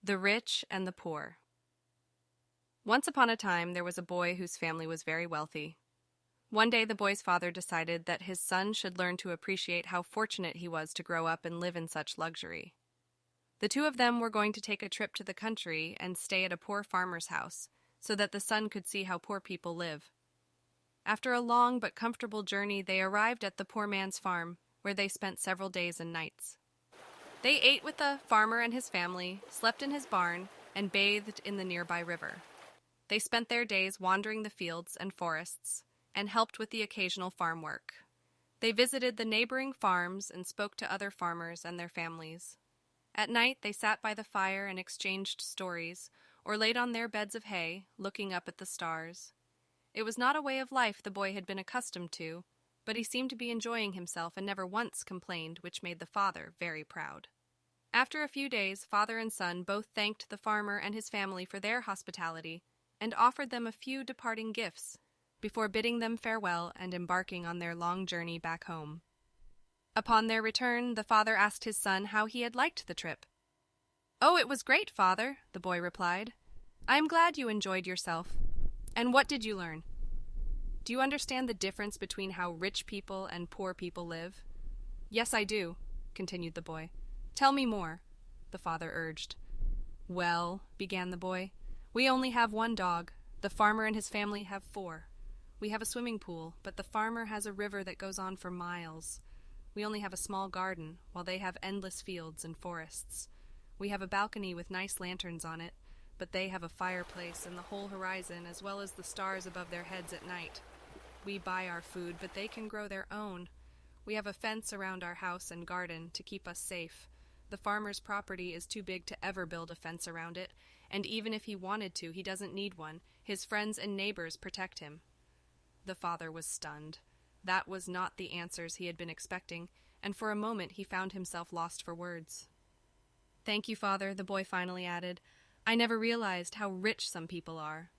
The Rich and the Poor. Once upon a time, there was a boy whose family was very wealthy. One day, the boy's father decided that his son should learn to appreciate how fortunate he was to grow up and live in such luxury. The two of them were going to take a trip to the country and stay at a poor farmer's house, so that the son could see how poor people live. After a long but comfortable journey, they arrived at the poor man's farm, where they spent several days and nights. They ate with the farmer and his family, slept in his barn, and bathed in the nearby river. They spent their days wandering the fields and forests, and helped with the occasional farm work. They visited the neighboring farms and spoke to other farmers and their families. At night, they sat by the fire and exchanged stories, or laid on their beds of hay, looking up at the stars. It was not a way of life the boy had been accustomed to, but he seemed to be enjoying himself and never once complained, which made the father very proud. After a few days, father and son both thanked the farmer and his family for their hospitality and offered them a few departing gifts before bidding them farewell and embarking on their long journey back home. Upon their return, the father asked his son how he had liked the trip. "Oh, it was great, father," the boy replied. "I am glad you enjoyed yourself. And what did you learn? Do you understand the difference between how rich people and poor people live?" "Yes, I do," continued the boy. "Tell me more," the father urged. "Well," began the boy, "we only have one dog. The farmer and his family have 4. We have a swimming pool, but the farmer has a river that goes on for miles. We only have a small garden, while they have endless fields and forests. We have a balcony with nice lanterns on it, but they have a fireplace and the whole horizon as well as the stars above their heads at night. We buy our food, but they can grow their own. We have a fence around our house and garden to keep us safe. The farmer's property is too big to ever build a fence around it, and even if he wanted to, he doesn't need one. His friends and neighbors protect him." The father was stunned. That was not the answers he had been expecting, and for a moment he found himself lost for words. "Thank you, father," the boy finally added. "I never realized how rich some people are.